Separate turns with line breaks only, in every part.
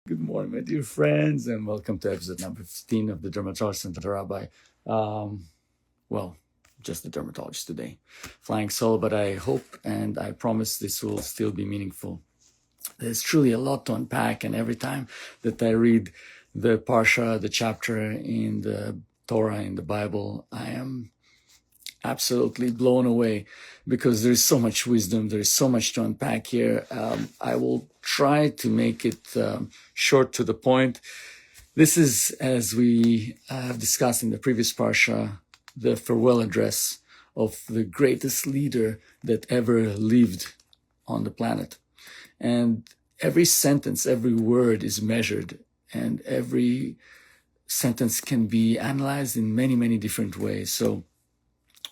Good morning, my dear friends, and welcome to episode number 15 of the Dermatologist and the Rabbi. Well, just the dermatologist today. Flying solo, but I hope and I promise this will still be meaningful. There's truly a lot to unpack, and every time that I read the Parsha, the chapter in the Torah, in the Bible, I am absolutely blown away because there is so much wisdom, there is so much to unpack here. I will try to make it short to the point. This is, as we have discussed in the previous Parsha, the farewell address of the greatest leader that ever lived on the planet. And every sentence, every word is measured, and every sentence can be analyzed in many, many different ways. So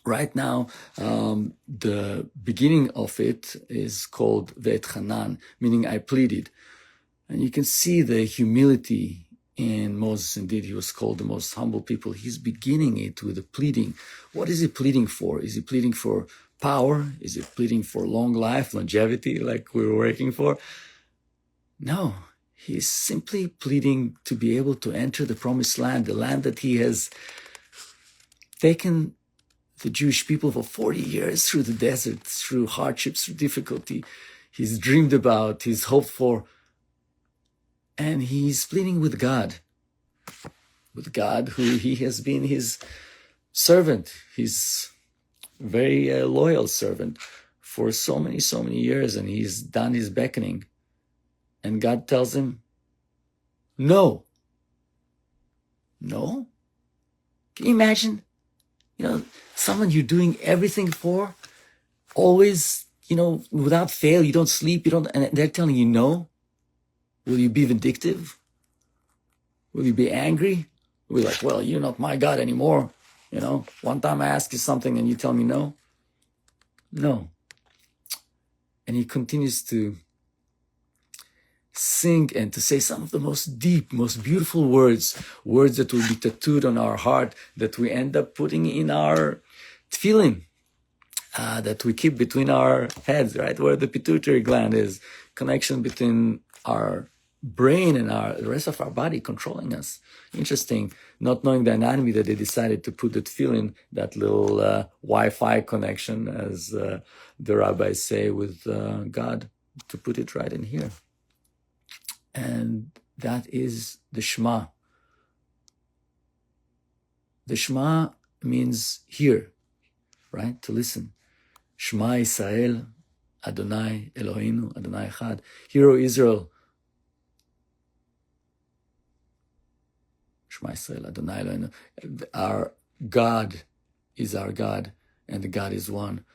right now, the beginning of it is called Vaetchanan, meaning I pleaded. And you can see the humility in Moses. Indeed, he was called the most humble people. He's beginning it with a pleading. What is he pleading for? Is he pleading for power? Is he pleading for long life, longevity, like we were working for? No, he's simply pleading to be able to enter the promised land, the land that he has taken the Jewish people for 40 years through the desert, through hardships, through difficulty. He's dreamed about, he's hoped for, and he's pleading with God who he has been his servant, his very loyal servant for so many years, and he's done his beckoning. And God tells him, no. No? Can you imagine? Someone you're doing everything for, always, without fail, you don't sleep, and they're telling you no. Will you be vindictive? Will you be angry? Will you be like, well, you're not my God anymore. One time I ask you something and you tell me no. No. And he continues to sing and to say some of the most deep, most beautiful words that will be tattooed on our heart, that we end up putting in our tefillin, that we keep between our heads, right? Where the pituitary gland is, connection between our brain and the rest of our body controlling us. Interesting, not knowing the anatomy, that they decided to put the tefillin, that little Wi-Fi connection, as the rabbis say, with God, to put it right in here. And that is the Shema. The Shema means hear, right? To listen. Shema Yisrael, Adonai Elokeinu, Adonai Echad. Hear, O Israel. Shema Yisrael, Adonai Elokeinu. Our God is our God, and the God is one.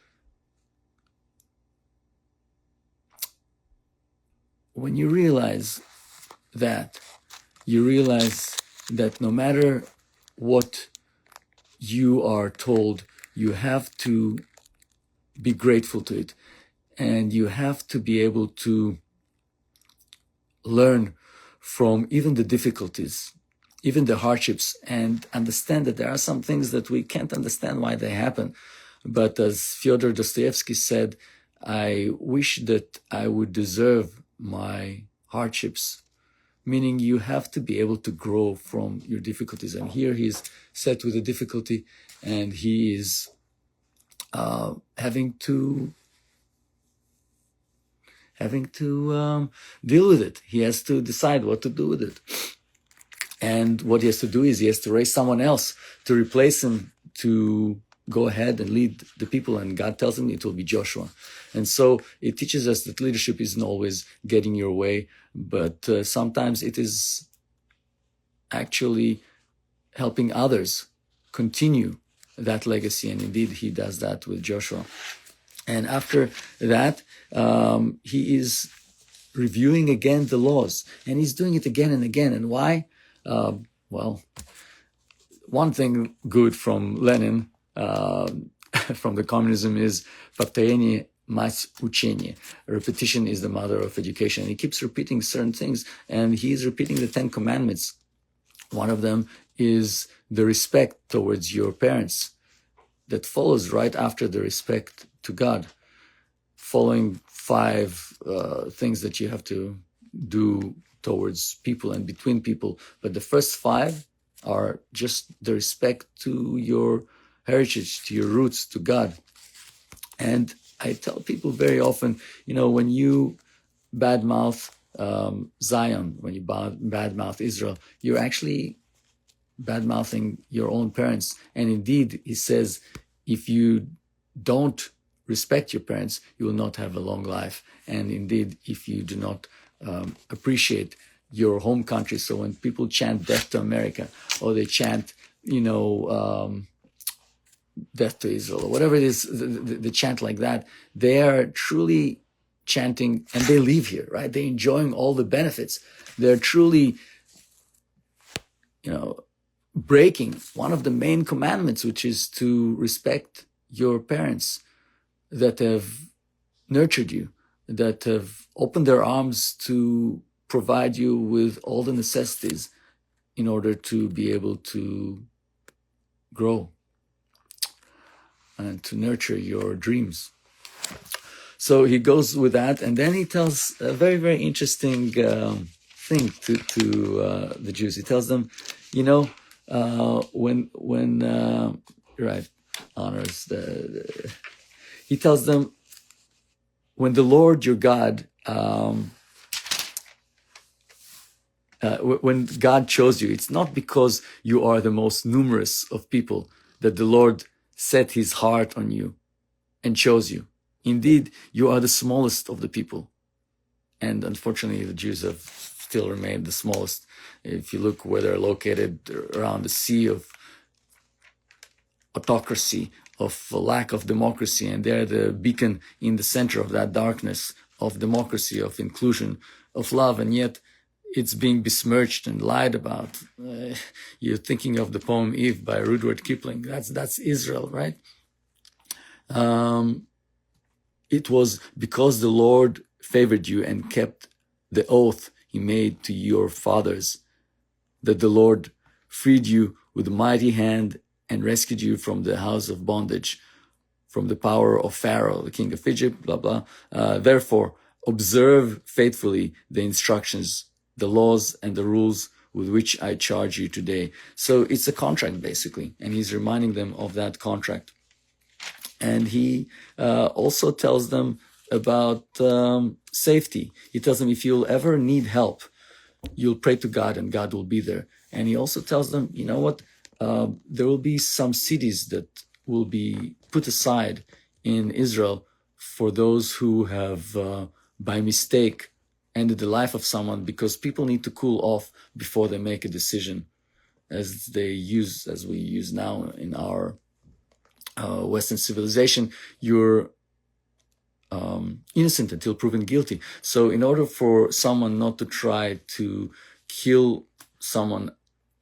When you realize that no matter what you are told, you have to be grateful to it, and you have to be able to learn from even the difficulties, even the hardships, and understand that there are some things that we can't understand why they happen. But as Fyodor Dostoevsky said, I wish that I would deserve my hardships, meaning you have to be able to grow from your difficulties. And here he's set with a difficulty, and he is having to deal with it. He has to decide what to do with it. And what he has to do is he has to raise someone else to replace him, to go ahead and lead the people. And God tells him it will be Joshua. And so it teaches us that leadership isn't always getting your way, but sometimes it is actually helping others continue that legacy. And indeed, he does that with Joshua. And after that, he is reviewing again the laws, and he's doing it again and again. And why? Well, one thing good from Lenin, from the communism, is повторение мать учения. Repetition is the mother of education. And he keeps repeating certain things, and he's repeating the 10 commandments. One of them is the respect towards your parents, that follows right after the respect to God, following 5 things that you have to do towards people and between people. But the first 5 are just the respect to your heritage, to your roots, to God. And I tell people very often, when you badmouth Zion, when you badmouth Israel, you're actually bad-mouthing your own parents. And indeed, he says, if you don't respect your parents, you will not have a long life. And indeed, if you do not appreciate your home country, so when people chant death to America, or they chant, death to Israel, or whatever it is, the chant like that, they are truly chanting, and they live here, right? They're enjoying all the benefits. They're truly, breaking one of the main commandments, which is to respect your parents that have nurtured you, that have opened their arms to provide you with all the necessities in order to be able to grow and to nurture your dreams. So he goes with that, and then he tells a very, very interesting thing to the Jews. He tells them, when honors he tells them, when the Lord your God, when God chose you, it's not because you are the most numerous of people that the Lord set his heart on you and chose you. Indeed, you are the smallest of the people. And unfortunately, the Jews have still remained the smallest. If you look where they're located, around the sea of autocracy, of lack of democracy, and they're the beacon in the center of that darkness of democracy, of inclusion, of love, and yet it's being besmirched and lied about. You're thinking of the poem Eve by Rudyard Kipling. That's Israel, right? It was because the Lord favored you and kept the oath he made to your fathers that the Lord freed you with a mighty hand and rescued you from the house of bondage, from the power of Pharaoh, the king of Egypt, blah, blah. Therefore, observe faithfully the instructions, the laws, and the rules with which I charge you today. So it's a contract, basically, and he's reminding them of that contract. And he also tells them about safety. He tells them, if you'll ever need help, you'll pray to God and God will be there. And he also tells them, you know what? There will be some cities that will be put aside in Israel for those who have, by mistake, ended the life of someone, because people need to cool off before they make a decision, as we use now in our Western civilization. You're innocent until proven guilty. So in order for someone not to try to kill someone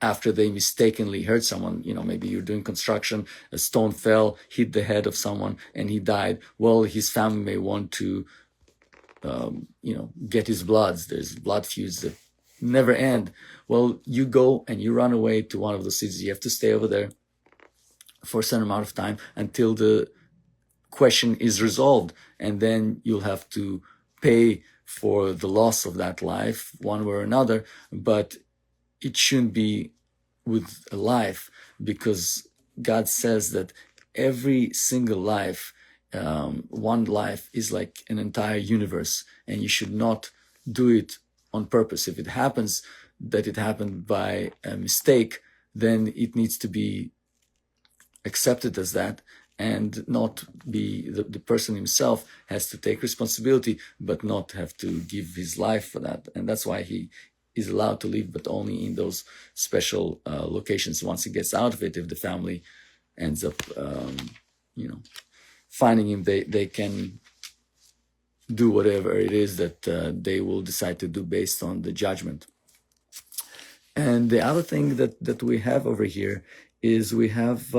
after they mistakenly hurt someone, maybe you're doing construction, a stone fell, hit the head of someone, and he died. Well, his family may want to, get his bloods. There's blood feuds that never end. Well, you go and you run away to one of those cities. You have to stay over there for a certain amount of time until the question is resolved, and then you'll have to pay for the loss of that life one way or another. But it shouldn't be with a life, because God says that every single life, one life is like an entire universe, and you should not do it on purpose. If it happens that it happened by a mistake, then it needs to be accepted as that, and not be the person himself has to take responsibility, but not have to give his life for that. And that's why he is allowed to live, but only in those special locations. Once he gets out of it, if the family ends up, finding him, they can do whatever it is that they will decide to do based on the judgment. And the other thing that we have over here is we have,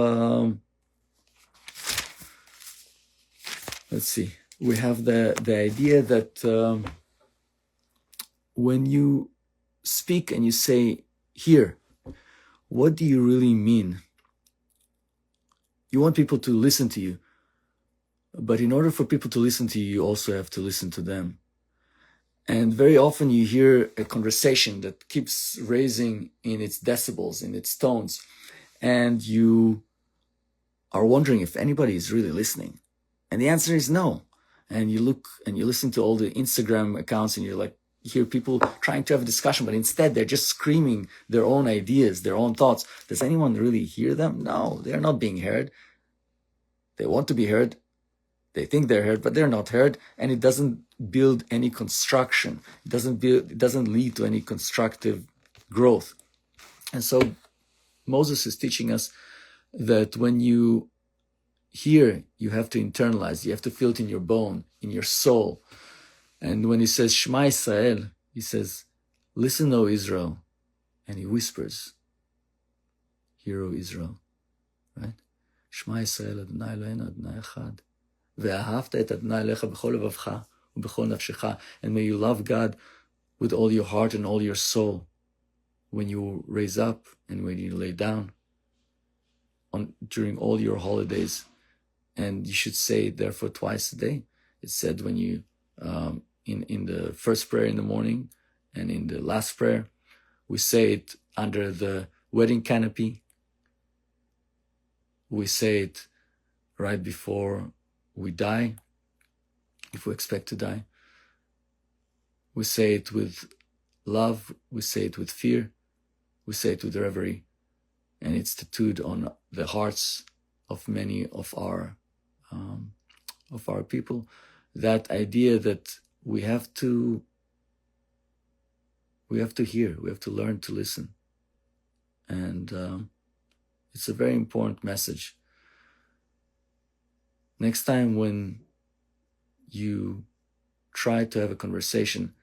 we have the idea that when you speak and you say, here, what do you really mean? You want people to listen to you. But in order for people to listen to you, you also have to listen to them. And very often you hear a conversation that keeps raising in its decibels, in its tones, and you are wondering if anybody is really listening. And the answer is no. And you look and you listen to all the Instagram accounts and you're like, you hear people trying to have a discussion, but instead they're just screaming their own ideas, their own thoughts. Does anyone really hear them? No, they're not being heard. They want to be heard. They think they're heard, but they're not heard. And it doesn't build any construction. It doesn't lead to any constructive growth. And so Moses is teaching us that when you hear, you have to internalize, you have to feel it in your bone, in your soul. And when he says, Shema Yisrael, he says, listen, O Israel. And he whispers, hear, O Israel, right? Shema Yisrael, Adonai Elokeinu, Adonai Echad. Ve'ahavta et Adonai Elecha b'chol levavcha u'b'chol nafshecha. And may you love God with all your heart and all your soul when you raise up and when you lay down, during all your holidays. And you should say it therefore twice a day. It's said when you, in the first prayer in the morning and in the last prayer. We say it under the wedding canopy. We say it right before we die, if we expect to die. We say it with love. We say it with fear. We say it with reverie. And it's tattooed on the hearts of many of our people. That idea that we have to hear, we have to learn to listen. And it's a very important message. Next time when you try to have a conversation,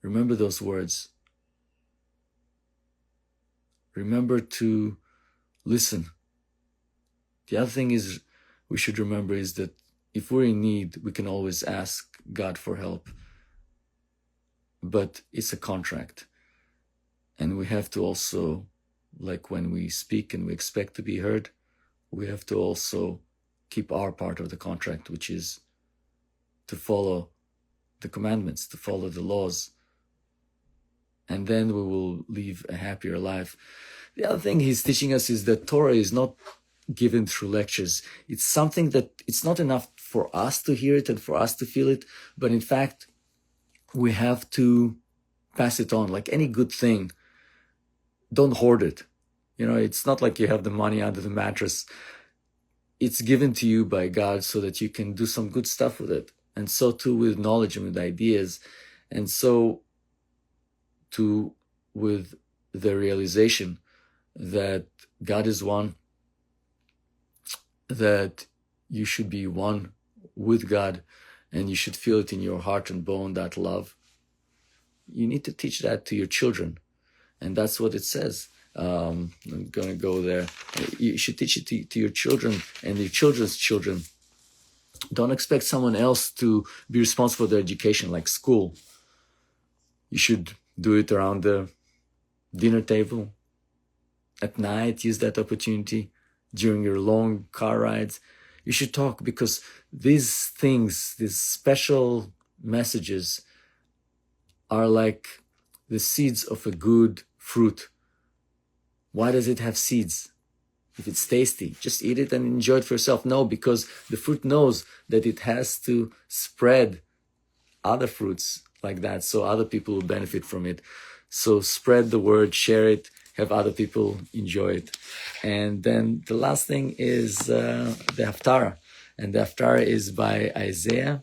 remember those words. Remember to listen. The other thing is we should remember is that if we're in need, we can always ask God for help. But it's a contract. And we have to also, like when we speak and we expect to be heard, we have to also keep our part of the contract, which is to follow the commandments, to follow the laws. And then we will live a happier life. The other thing he's teaching us is that Torah is not given through lectures. It's something that it's not enough for us to hear it and for us to feel it, but in fact, we have to pass it on. Like any good thing, don't hoard it. It's not like you have the money under the mattress. It's given to you by God so that you can do some good stuff with it. And so too with knowledge and with ideas. And so too with the realization that God is one, that you should be one with God, and you should feel it in your heart and bone, that love. You need to teach that to your children. And that's what it says. I'm going to go there. You should teach it to your children and your children's children. Don't expect someone else to be responsible for their education, like school. You should do it around the dinner table. At night, use that opportunity. During your long car rides, you should talk, because these things, these special messages are like the seeds of a good fruit. Why does it have seeds? If it's tasty, just eat it and enjoy it for yourself. No, because the fruit knows that it has to spread other fruits like that, so other people will benefit from it. So spread the word, share it, have other people enjoy it. And then the last thing is the Haftarah. And the Haftarah is by Isaiah,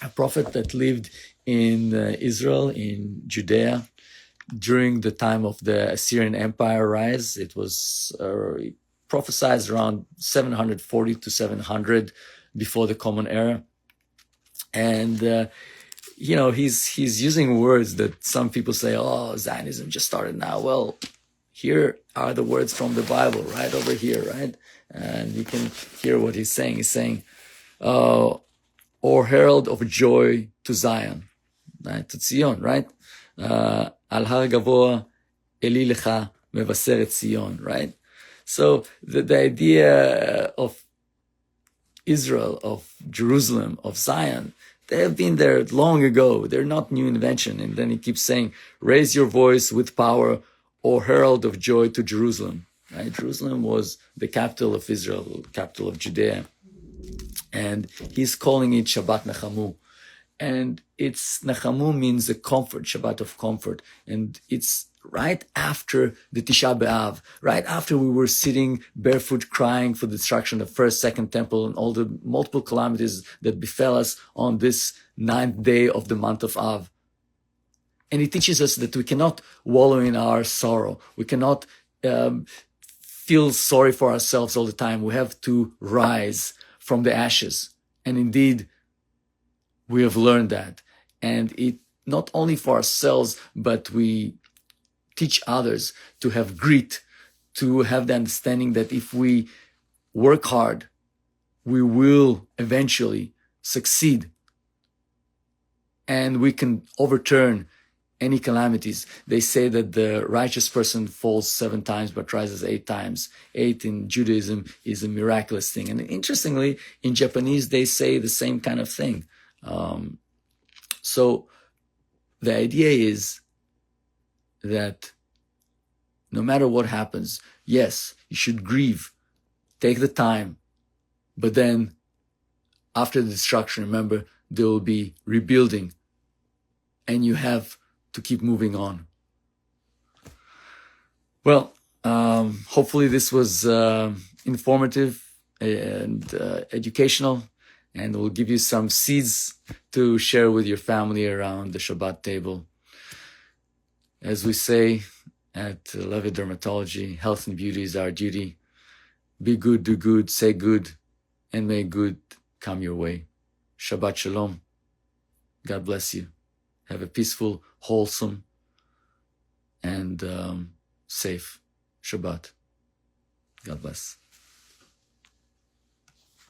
a prophet that lived in Israel, in Judea, during the time of the Assyrian Empire rise. It was prophesied around 740 to 700 before the Common Era. And he's using words that some people say, oh, Zionism just started now. Well, here are the words from the Bible, right over here, right? And you can hear what he's saying. He's saying, or herald of joy to Zion, right? To Zion, right? Al har gavoa eli lecha mevaseret Zion, right? So the idea of Israel, of Jerusalem, of Zion, They have been there long ago. They're not new invention. And then he keeps saying, raise your voice with power, O herald of joy to Jerusalem. Right? Jerusalem was the capital of Israel, capital of Judea. And he's calling it Shabbat Nachamu. And it's Nachamu means a comfort, Shabbat of comfort. And it's right after the Tisha B'Av, right after we were sitting barefoot crying for the destruction of first, second temple and all the multiple calamities that befell us on this 9th day of the month of Av. And it teaches us that we cannot wallow in our sorrow. We cannot feel sorry for ourselves all the time. We have to rise from the ashes. And indeed, we have learned that. And it not only for ourselves, but we teach others to have grit, to have the understanding that if we work hard, we will eventually succeed. And we can overturn any calamities. They say that the righteous person falls 7 times but rises 8 times. 8 in Judaism is a miraculous thing. And interestingly, in Japanese, they say the same kind of thing. So the idea is that no matter what happens, yes, you should grieve, take the time, but then after the destruction, remember, there will be rebuilding, and you have to keep moving on. Well, hopefully this was informative and educational, and will give you some seeds to share with your family around the Shabbat table. As we say at Levi Dermatology, health and beauty is our duty. Be good, do good, say good, and may good come your way. Shabbat Shalom. God bless you. Have a peaceful, wholesome, and safe Shabbat. God bless.